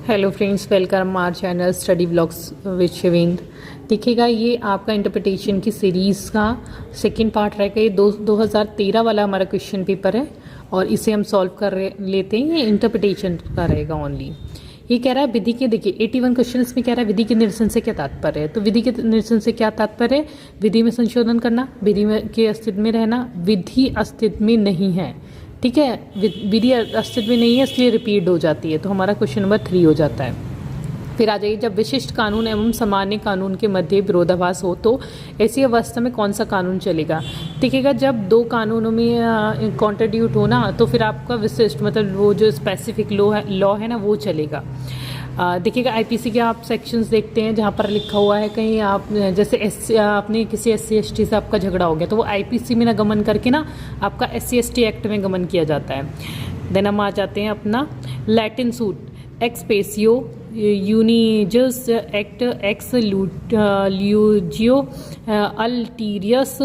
Hello friends, welcome our channel study blogs with Shivendra. देखिएगा, ये आपका इंटरप्रिटेशन की सीरीज़ का सेकंड पार्ट रहेगा। ये 2013 वाला हमारा क्वेश्चन पेपर है और इसे हम सॉल्व कर लेते हैं। ये इंटरप्रिटेशन का रहेगा ओनली। ये कह रहा है विधि के, देखिए 81 क्वेश्चन में कह रहा है विधि के निरसन से क्या तात्पर्य है। तो विधि के निरसन से क्या तात्पर्य है? विधि में संशोधन करना, विधि में के अस्तित्व में रहना, विधि अस्तित्व में नहीं है। ठीक है, विधि अस्तित्व में नहीं है इसलिए रिपीट हो जाती है। तो हमारा क्वेश्चन नंबर 3 हो जाता है। फिर आ जाइए, जब विशिष्ट कानून एवं सामान्य कानून के मध्य विरोधाभास हो तो ऐसी अवस्था में कौन सा कानून चलेगा। देखिएगा, जब दो कानूनों में कॉन्ट्रडिक्ट हो ना, तो फिर आपका विशिष्ट मतलब वो जो स्पेसिफिक लॉ है ना, वो चलेगा। देखिएगा, आईपीसी के आप सेक्शंस देखते हैं जहाँ पर लिखा हुआ है कहीं आप जैसे आपने किसी SC/ST से आपका झगड़ा हो गया तो वो आईपीसी में ना गमन करके ना आपका SC/ST एक्ट में गमन किया जाता है। देन हम आ जाते हैं अपना लैटिन सूट एक्सपेसियो यूनिजस एक्ट एक्स ल्यूजियो अल्टीरियस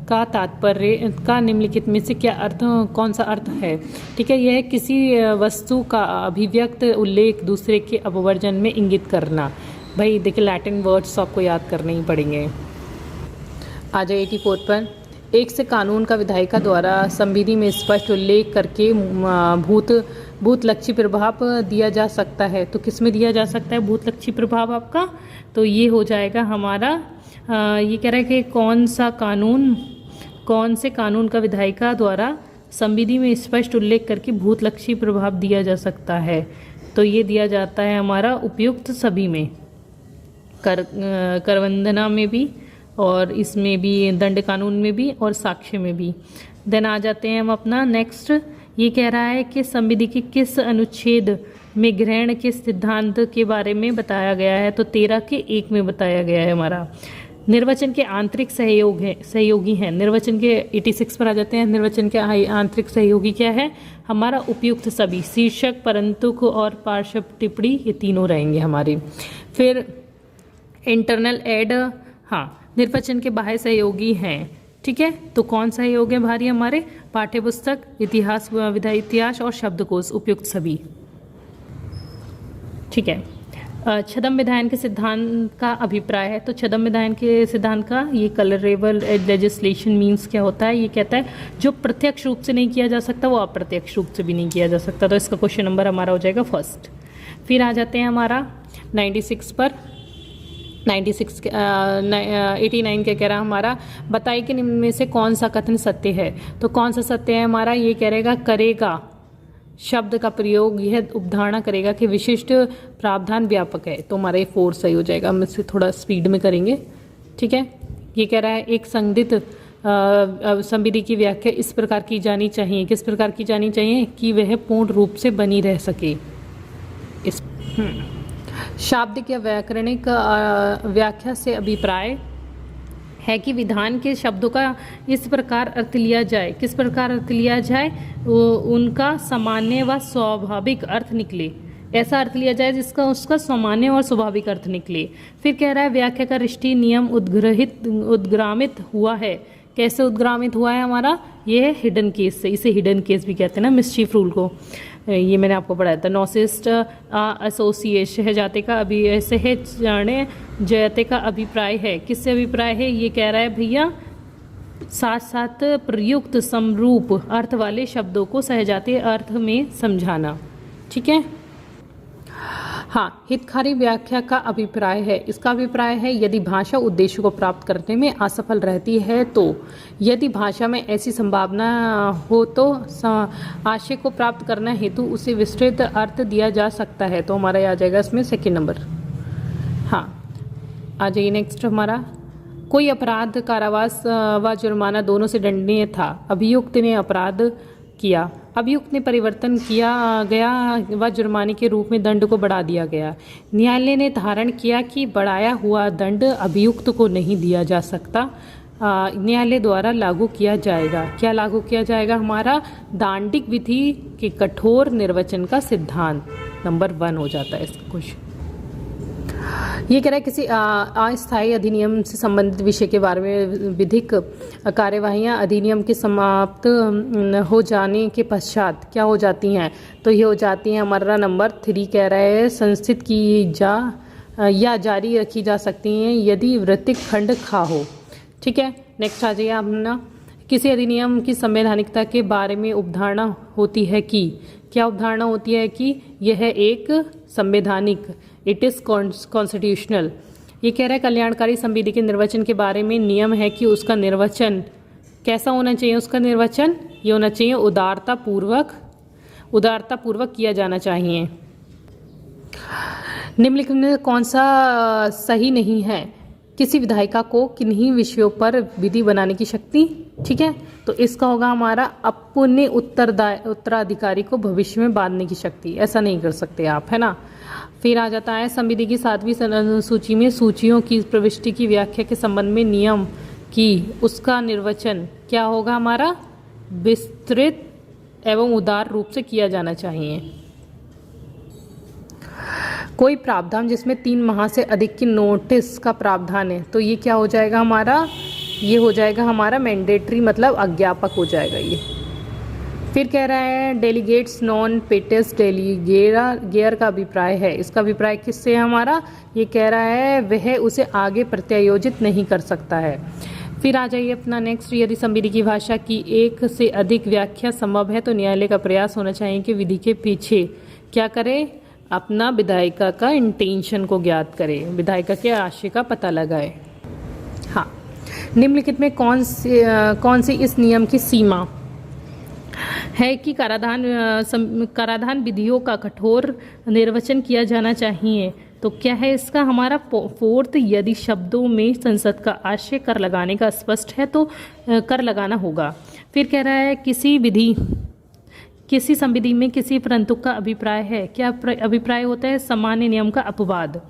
का तात्पर्य का निम्नलिखित में से क्या अर्थ, कौन सा अर्थ है। ठीक है, यह किसी वस्तु का अभिव्यक्त उल्लेख दूसरे के अपवर्जन में इंगित करना। भाई देखिए, लैटिन वर्ड्स आपको याद करने ही पड़ेंगे। आ जाए 84 पर। एक से कानून का विधायिका द्वारा संविधि में स्पष्ट उल्लेख करके भूतलक्षी प्रभाव दिया जा सकता है। तो किस में दिया जा सकता है भूतलक्षी प्रभाव आपका? तो ये हो जाएगा हमारा ये कह रहा है कि कौन से कानून का विधायिका द्वारा संविधि में स्पष्ट उल्लेख करके भूतलक्षी प्रभाव दिया जा सकता है। तो ये दिया जाता है हमारा उपयुक्त सभी में, करवंदना में भी और इसमें भी, दंड कानून में भी और साक्ष्य में भी। देन आ जाते हैं हम अपना नेक्स्ट। ये कह रहा है कि संविधि के किस अनुच्छेद में ग्रहण के सिद्धांत के बारे में बताया गया है। तो 13 के 1 में बताया गया है हमारा। निर्वचन के आंतरिक सहयोगी हैं। निर्वचन के 86 पर आ जाते हैं। निर्वचन के आंतरिक सहयोगी क्या है हमारा? उपयुक्त सभी, शीर्षक, परंतुक और पार्श्व टिप्पणी, ये तीनों रहेंगे हमारे। फिर इंटरनल एड, हाँ, निर्वचन के बाह्य सहयोगी हैं। ठीक है, तो कौन सहयोग है भारी हमारे? पाठ्यपुस्तक, इतिहास, इतिहास और शब्दकोश, उपयुक्त सभी। ठीक है, छद्म विधायन के सिद्धांत का अभिप्राय है। तो छद्म विधायन के सिद्धांत का ये कलरेबल लेजिस्लेशन मीन्स क्या होता है? ये कहता है जो प्रत्यक्ष रूप से नहीं किया जा सकता वो अप्रत्यक्ष रूप से भी नहीं किया जा सकता। तो इसका क्वेश्चन नंबर हमारा हो जाएगा फर्स्ट। फिर आ जाते हैं हमारा 96 पर। 89 क्या कह रहा हमारा? बताइए कि निम्न में से कौन सा कथन सत्य है। तो कौन सा सत्य है हमारा? ये कह रहेगा करेगा शब्द का प्रयोग यह उपधारणा करेगा कि विशिष्ट प्रावधान व्यापक है। तो हमारा ये 4 सही हो जाएगा। हम इसे थोड़ा स्पीड में करेंगे। ठीक है, ये कह रहा है एक संदिग्ध संविधि की व्याख्या इस प्रकार की जानी चाहिए। किस प्रकार की जानी चाहिए? कि वह पूर्ण रूप से बनी रह सके। इस शाब्दिक या व्याकरणिक व्याख्या से अभिप्राय है कि विधान के शब्दों का इस प्रकार अर्थ लिया जाए। किस प्रकार अर्थ लिया जाए? उनका सामान्य व स्वाभाविक अर्थ निकले। ऐसा अर्थ लिया जाए जिसका उसका सामान्य और स्वाभाविक अर्थ निकले। फिर कह रहा है व्याख्या का रिष्टि नियम उद्ग्रामित हुआ है। कैसे उद्ग्रामित हुआ है हमारा? ये है हिडन केस से। इसे हिडन केस भी कहते हैं ना, मिस्चीफ रूल को। ये मैंने आपको पढ़ाया था। नॉसिस्ट एसोसिएट सहजाते का सहजाने जयते का अभिप्राय है। किससे अभिप्राय है? ये कह रहा है भैया साथ साथ प्रयुक्त समरूप अर्थ वाले शब्दों को सहजातीय अर्थ में समझाना। ठीक है, हाँ, हितकारी व्याख्या का अभिप्राय है। इसका अभिप्राय है यदि भाषा उद्देश्य को प्राप्त करने में असफल रहती है तो यदि भाषा में ऐसी संभावना हो तो आशय को प्राप्त करना हेतु उसे विस्तृत अर्थ दिया जा सकता है। तो हमारा आ जाएगा इसमें सेकंड नंबर। हाँ, आ जाइए नेक्स्ट हमारा। कोई अपराध कारावास व जुर्माना दोनों से दंडनीय था। अभियुक्त ने अपराध किया, अभियुक्त ने परिवर्तन किया गया व जुर्माने के रूप में दंड को बढ़ा दिया गया। न्यायालय ने धारण किया कि बढ़ाया हुआ दंड अभियुक्त को नहीं दिया जा सकता, न्यायालय द्वारा लागू किया जाएगा। क्या लागू किया जाएगा हमारा? दांडिक विधि के कठोर निर्वचन का सिद्धांत। नंबर 1 हो जाता है इसका क्वेश्चन। ये कह रहा है किसी अस्थायी अधिनियम से संबंधित विषय के बारे में विधिक कार्यवाहियां अधिनियम के समाप्त हो जाने के पश्चात क्या हो जाती हैं। तो ये हो जाती हैं हमारा नंबर 3 कह रहा है संस्थित की जा या जारी रखी जा सकती हैं यदि वृत्तिक खंड खा हो। ठीक है, नेक्स्ट आ जाइए अपना। किसी अधिनियम की संवैधानिकता के बारे में उपधारणा होती है कि, क्या उपधारणा होती है कि यह एक संवैधानिक, इट इज़ कॉन्स्टिट्यूशनल। ये कह रहा है कल्याणकारी संविधि के निर्वचन के बारे में नियम है कि उसका निर्वचन कैसा होना चाहिए। उसका निर्वचन ये होना चाहिए उदारता पूर्वक किया जाना चाहिए। निम्नलिखित में कौन सा सही नहीं है। किसी विधायिका को किन्हीं विषयों पर विधि बनाने की शक्ति। ठीक है, तो इसका होगा हमारा अपने उत्तराधिकारी को भविष्य में बांधने की शक्ति। ऐसा नहीं कर सकते आप, है ना। फिर आ जाता है संविधि की 7वीं सूची में सूचियों की प्रविष्टि की व्याख्या के संबंध में नियम की उसका निर्वचन क्या होगा हमारा विस्तृत एवं उदार रूप से किया जाना चाहिए। कोई प्रावधान जिसमें 3 माह से अधिक की नोटिस का प्रावधान है, तो ये क्या हो जाएगा हमारा, ये हो जाएगा हमारा मैंडेटरी, मतलब अज्ञापक हो जाएगा ये। फिर कह रहा है डेलीगेट्स नॉन पेटिस डेलीगेयर का अभिप्राय है। इसका अभिप्राय किससे है हमारा, ये कह रहा है वह उसे आगे प्रत्यायोजित नहीं कर सकता है। फिर आ जाइए अपना नेक्स्ट। यदि संविधि की भाषा की एक से अधिक व्याख्या संभव है तो न्यायालय का प्रयास होना चाहिए कि विधि के पीछे क्या करे, अपना विधायिका का इंटेंशन को ज्ञात करे, विधायिका के आशय का पता लगाए। हाँ, निम्नलिखित में कौन सी इस नियम की सीमा है कि कराधान विधियों का कठोर निर्वचन किया जाना चाहिए। तो क्या है इसका हमारा 4th, यदि शब्दों में संसद का आशय कर लगाने का स्पष्ट है तो कर लगाना होगा। फिर कह रहा है किसी संविधि में किसी परंतु का अभिप्राय है। क्या अभिप्राय होता है, सामान्य नियम का अपवाद।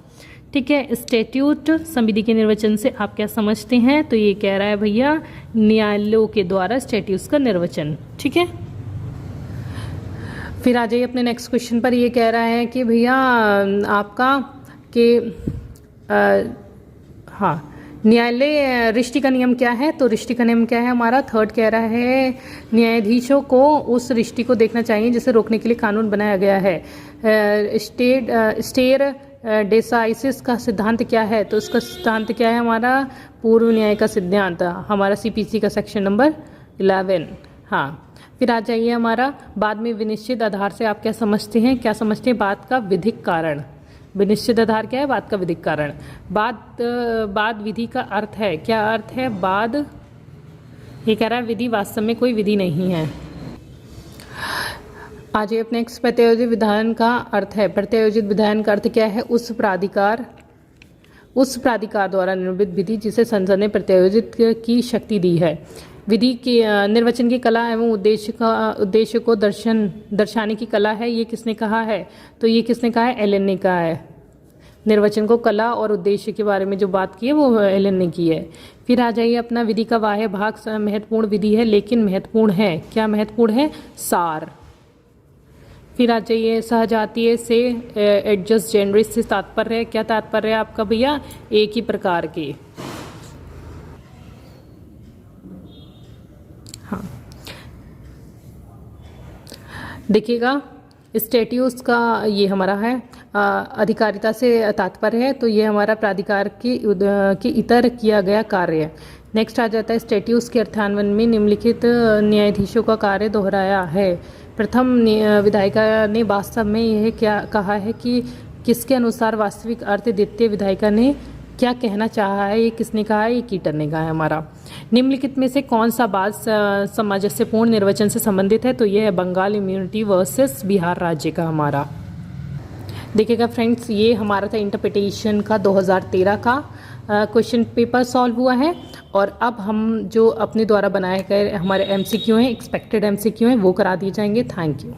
ठीक है, स्टैट्यूट संविधि के निर्वचन से आप क्या समझते हैं, तो ये कह रहा है भैया न्यायालयों के द्वारा स्टैट्यूट्स का निर्वचन। ठीक है, फिर आ जाइए अपने नेक्स्ट क्वेश्चन पर। ये कह रहा है कि भैया आपका हाँ, न्यायालय रिष्टि का नियम क्या है। तो रिष्टि का नियम क्या है हमारा 3rd कह रहा है न्यायाधीशों को उस रिष्टि को देखना चाहिए जिसे रोकने के लिए कानून बनाया गया है। स्टेर डेसाइसिस का सिद्धांत क्या है, तो इसका सिद्धांत क्या है हमारा पूर्व न्याय का सिद्धांत, हमारा CPC का सेक्शन नंबर 11। हाँ, फिर आ जाइए हमारा बाद में विनिश्चित आधार से आप क्या समझते हैं, बात का विधिक कारण। विनिश्चित आधार क्या है, बात का विधिक कारण। बाद विधि का अर्थ है, क्या अर्थ है बाद, ये कह रहा है विधि वास्तव में कोई विधि नहीं है। आज ये अपने प्रत्यायोजित विधान का अर्थ है। प्रत्यायोजित विधान का अर्थ क्या है, उस प्राधिकार द्वारा निर्मित विधि जिसे संसद ने प्रत्यायोजित की शक्ति दी है। विधि की निर्वचन की कला एवं उद्देश्य को दर्शाने की कला है। ये किसने कहा है, तो ये किसने कहा है, एलन ने कहा है। निर्वचन को कला और उद्देश्य के बारे में जो बात की है वो एलन ने की है। फिर आ जाइए अपना विधि का बाह्य भाग महत्वपूर्ण विधि है लेकिन महत्वपूर्ण है, क्या महत्वपूर्ण है, सार। फिर आ जाइए सहजातीय से एडजस्ट जेनरिस से तात्पर्य है, क्या तात्पर्य है आपका भैया, एक ही प्रकार के। हाँ, देखिएगा स्टैट्यूट्स का ये हमारा है अधिकारिता से तात्पर्य है, तो ये हमारा प्राधिकार के इतर किया गया कार्य है। नेक्स्ट आ जाता है स्टैट्यूट्स के अर्थान्वयन में निम्नलिखित न्यायाधीशों का कार्य दोहराया है। प्रथम विधायिका ने वास्तव में यह क्या कहा है कि किसके अनुसार वास्तविक अर्थ द्वितीय विधायिका ने क्या कहना चाहा है, ये किसने कहा है, ये कीटर ने कहा है हमारा। निम्नलिखित में से कौन सा बात सामंजस्यपूर्ण निर्वचन से संबंधित है, तो यह है बंगाल इम्यूनिटी वर्सेस बिहार राज्य का हमारा। देखिएगा फ्रेंड्स, ये हमारा था इंटरप्रिटेशन का 2013 का क्वेश्चन पेपर सॉल्व हुआ है। और अब हम जो अपने द्वारा बनाए गए हमारे MCQ हैं, एक्सपेक्टेड MCQ हैं, वो करा दिए जाएंगे। Thank you.